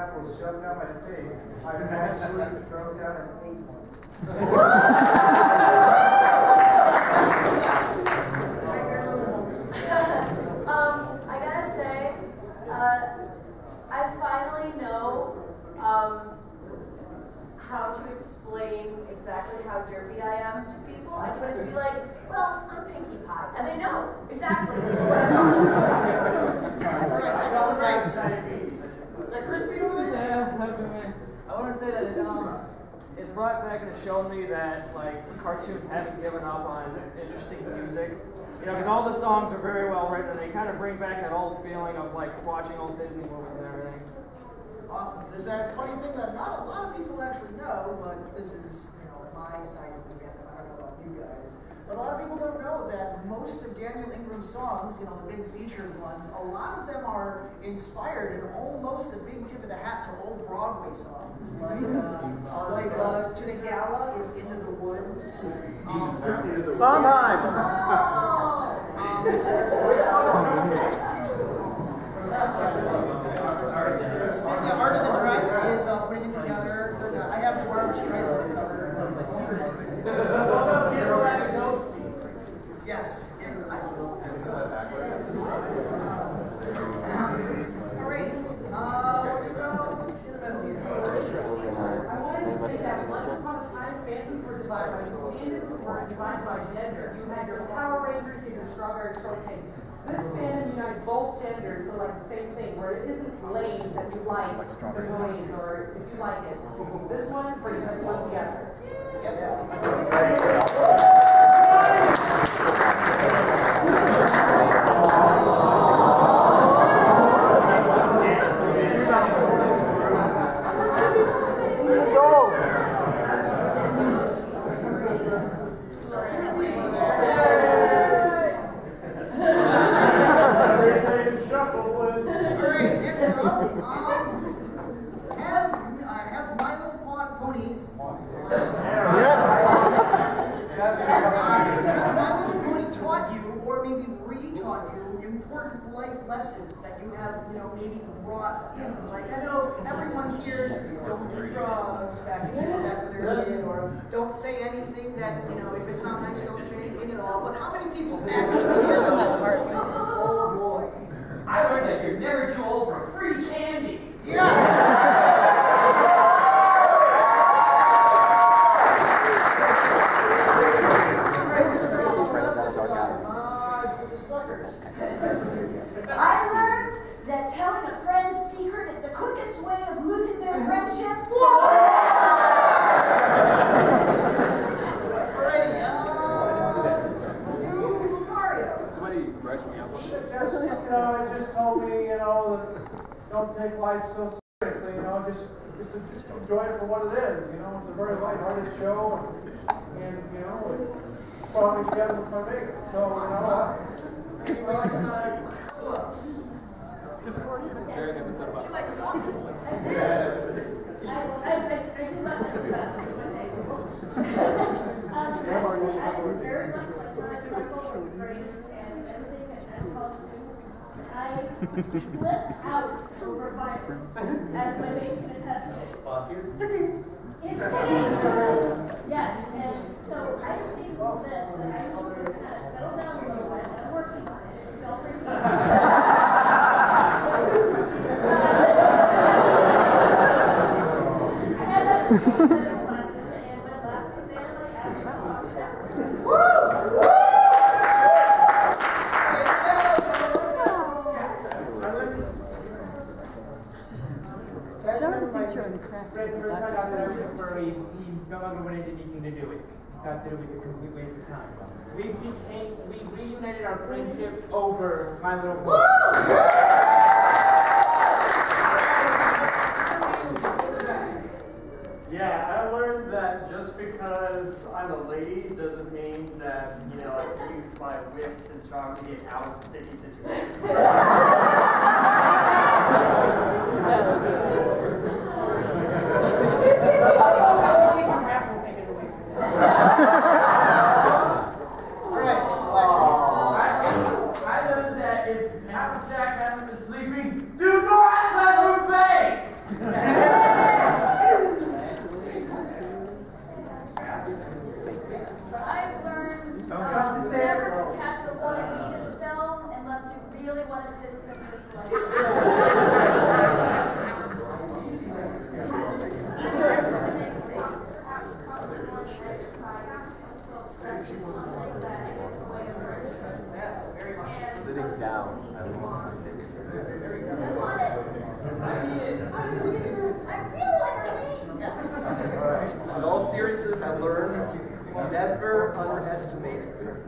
apples shoved down my face, I actually drove down and ate one. I gotta say, I finally know how to explain exactly how derpy I am to people. I can just be like, well, I'm Pinkie Pie. And they know exactly what I'm talking about. I got the right side of me. Is that crispy over there? Yeah, I want to say that it's brought back and shown me that like cartoons haven't given up on interesting music. You know, because all the songs are very well written, and they kind of bring back that old feeling of like watching old Disney movies and everything. Awesome. There's that funny thing that not a lot of people actually know, but this is, my side of the family. I don't know about you guys. But a lot of people don't know that most of Daniel Ingram's songs, the big featured ones, a lot of them are inspired and almost a big tip of the hat to old Broadway songs. Like To the Gala is Into the Woods. Sondheim! Art of the Dress is Putting It Together. I have Barbra Streisand cover. Yes. I don't know if it's Alright. Where do we go? In the middle here. I wanted to say that once upon a time, fancies were divided by gender. You had your Power Rangers and your Strawberry Shortcake. This fan unites both genders to like the same thing, where it isn't lame that you like the ponies or if you like it. This one brings everyone together. Important life lessons that you have, maybe brought in. Like, I know everyone hears don't do drugs back when they're kid, or don't say anything that, if it's not nice, don't say anything at all. But how many people actually live in that heart? Oh boy. I learned that you're never too old for free candy. Yeah! I learned that telling a friend's secret is the quickest way of losing their friendship. Somebody brushed me up. It just told me, don't take life so seriously, just enjoy it for what it is. It's a very lighthearted show, and it's brought me together with my baby. So, Just very good episode about. She likes talking. I do love to discuss it. Actually, I very much like when I talk about grades and everything at college too. I flipped out over violence, as my baby can attest to. It's sticking. Yes, and so I think all this, that I need to just kind of settle down a little bit. I'm working on it. Don't forget. Fred first found out that I was a furry, he no longer wanted anything to do with me. He thought that it was a complete waste of time. We reunited our friendship over My Little Pony. Yeah, I learned that just because I'm a lady doesn't mean that, I can use my wits and charm to get out of sticky situations. I learned that if Applejack hasn't been sleeping, do not let her bake!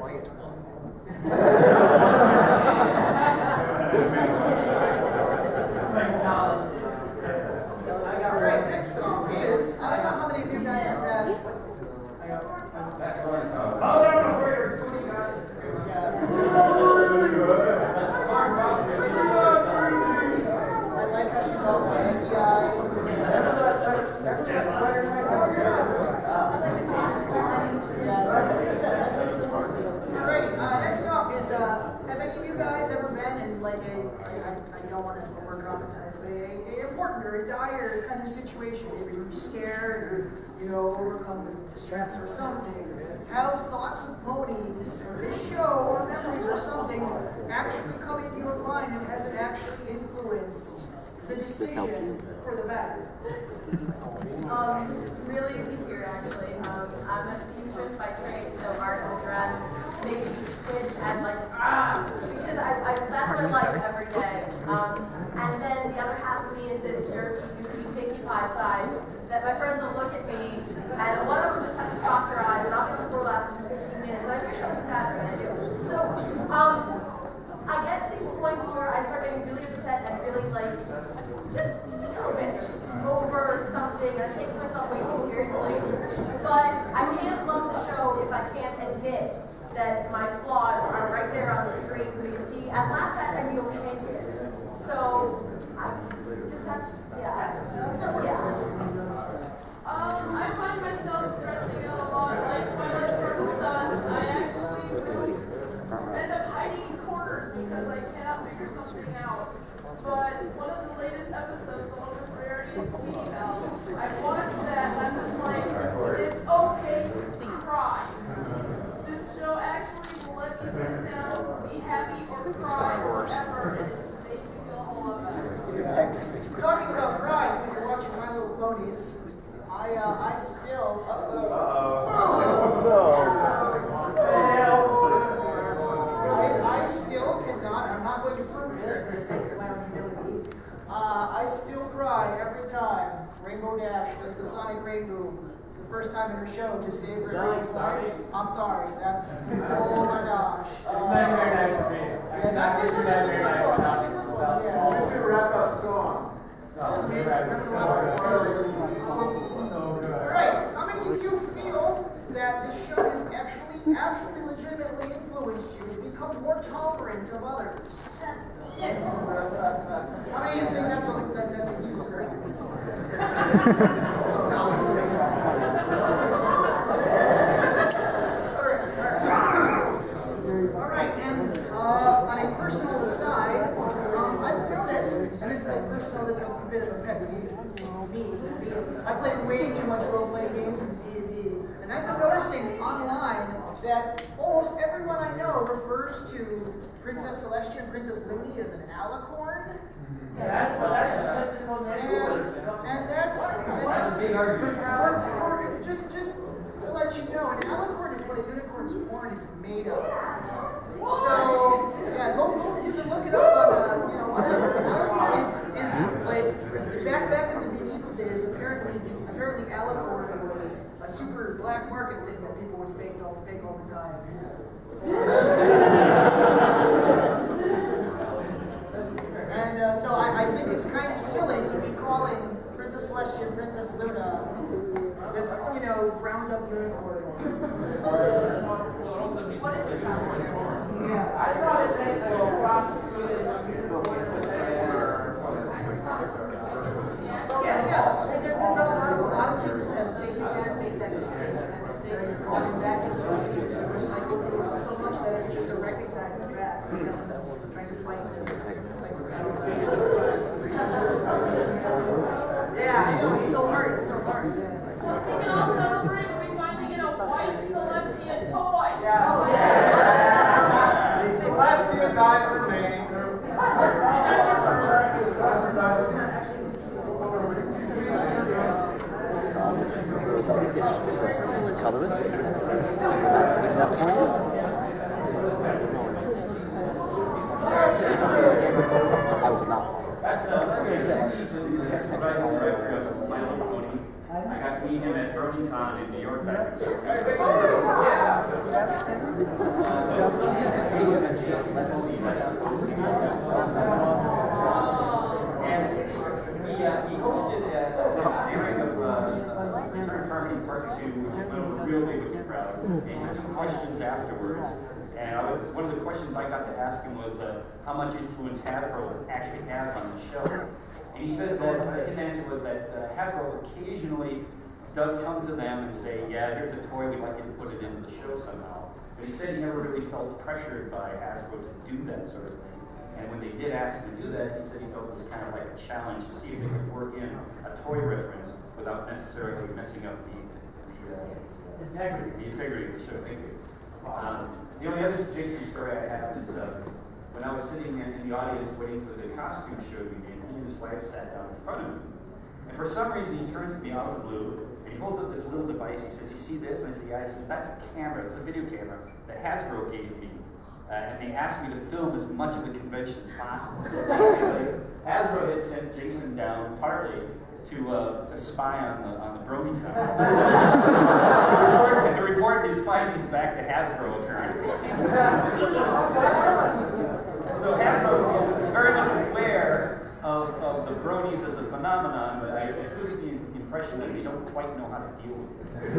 quiet. All right, next off is, I don't know how many of you guys have had. Hold on before you're 20 guys. I like how she's so baggy-eyed. Alrighty, next off is, have any of you guys ever been in like I don't want to over-dramatize, but a important or a dire kind of situation? Maybe you're scared or, you know, overcome with distress or something. Have thoughts of ponies or this show or memories or something actually come into your mind, and has it actually influenced the decision for the better? Really easy here, actually. I'm a seamstress by trade, so art and dress makes me stitch and like, because that's my life every day. And then the other half of me is this derpy, goofy, pinkie pie side that my friends will look at me, and one of them just has to cross her eyes, and I'll be on the floor laughing for 15 minutes. And I think show's exaggerating, I do. So, I get to these points where I start getting really upset and really like, just a little bitch over something. I take myself way too seriously. But I can't love the show if I can't admit that my flaws are right there on the screen for you to see and laugh at and be okay with it. So, I just have to, I find myself stressing out a lot, like Twilight Purple does. I actually end up hiding in corners because I cannot figure something out. But one of the latest episodes, the one with Rarity and Sweetie Belle, I watched that and I'm just like, it's okay to cry. This show actually will let me sit down, be happy, or cry, or whatever, and it makes me feel a whole lot better. Talking about crying when you're watching My Little Ponies, I still. I still cannot. I'm not going to prove this for the sake of my own humility. I still cry every time Rainbow Dash does the Sonic Rainbow the first time in her show to save Rarely's life. I'm sorry. That's oh my gosh. Yeah, not this one. That's a good one. That's a good one. Yeah. When did you wrap up the song? That was amazing. Alright, how many of you feel that this show has actually legitimately influenced you to become more tolerant of others? yes. How many of you think that's a huge right? Alright, and on a personal aside, I've noticed, and this is a bit of a pet peeve for me. I played way too much role-playing games in D&D, and I've been noticing online that almost everyone I know refers to Princess Celestia and Princess Looney as an alicorn. Yeah, that's a And that's a big argument. Just to let you know, an alicorn is what a unicorn's horn is made of. So yeah, go. You can look it up on whatever. Alicorn is like back in the medieval days. Apparently alicorn was a super black market thing that people would fake all the time. And so I think it's kind of silly to be calling Princess Celestia and Princess Luna with, ground up unicorn. What is it? Yeah. I thought it meant a cross between Yeah. And there are a lot of people have taken that, made that mistake, and that mistake is going back into the recycled throughout so much that it's just a recognized fact. Trying to fight yeah, I know, it's so hard, yeah. Well, we can all celebrate when we finally get a white Celestian toy. Yes. Celestia guys are made. Colorist? I was not. I got to meet him at BronyCon in New York back in September. He hosted at the airing of Return of Harmony Part 2, which went over real big with the crowd, and he had some questions afterwards. And one of the questions I got to ask him was how much influence Hasbro actually has on the show. And he said that his answer was that Hasbro occasionally does come to them and say, yeah, here's a toy, we'd like you to put it into the show somehow. But he said he never really felt pressured by Hasbro to do that sort of thing. And when they did ask him to do that, he said he felt it was kind of like a challenge to see if they could work in a toy reference without necessarily messing up the integrity of the show. Thank you. The only other Jason story I have is when I was sitting in the audience waiting for the costume show to begin, he and his wife sat down in front of me. And for some reason, he turns to me out of the blue, and he holds up this little device. He says, "You see this?" And I say, "Yeah." He says, "That's a camera. It's a video camera that Hasbro gave me. And they asked me to film as much of the convention as possible." So basically, Hasbro had sent Jason down partly to spy on the BronyCon. And to report his findings back to Hasbro, apparently. So Hasbro is very much aware of the bronies as a phenomenon, but I was getting the impression that they don't quite know how to deal with it.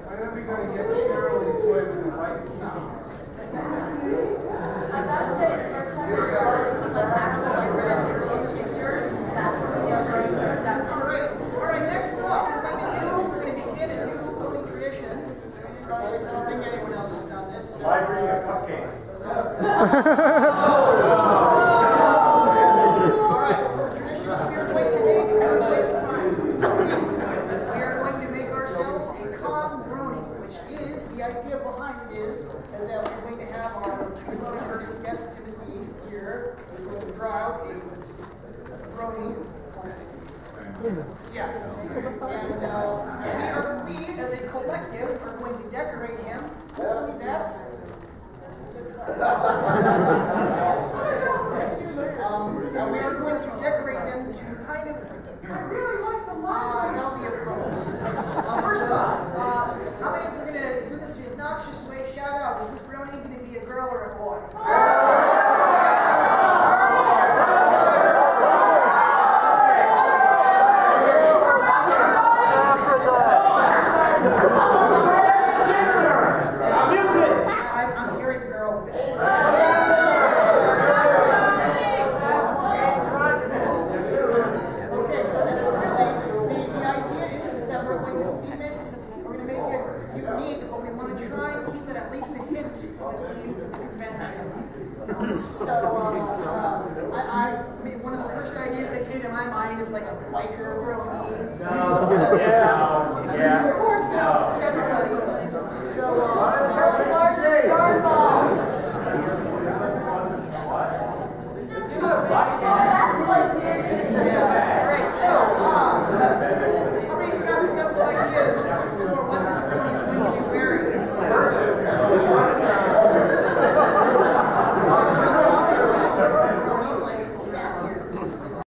When are we going to get Cheryl the toy with the white key? I gotta say, the first time I saw it, it like actually All right, next up, we're going to begin a new voting tradition. I don't think anyone else has done this. I bring a cupcake. All right, the tradition is we are going to make we are going to make ourselves a calm brony, which is, the idea behind it is that we're going to have our beloved artist guest Timothy here, who's going to draw out a brony. Yes. And we as a collective are going to decorate him. Hopefully that's and we are going to decorate him to kind of. I really like the line. That'll be a approach. First of all, how many we're going to do this the obnoxious way? Shout out. Is this brony going to be a girl or a boy? I'm hearing girl a bit. Okay, so this will really be, the idea is that we're going to theme it, we're going to make it unique, but we want to try and keep it at least a hint of the theme for the convention. So, I mean, one of the first ideas that came to my mind is like a biker brony. Of course, you know, everybody. So,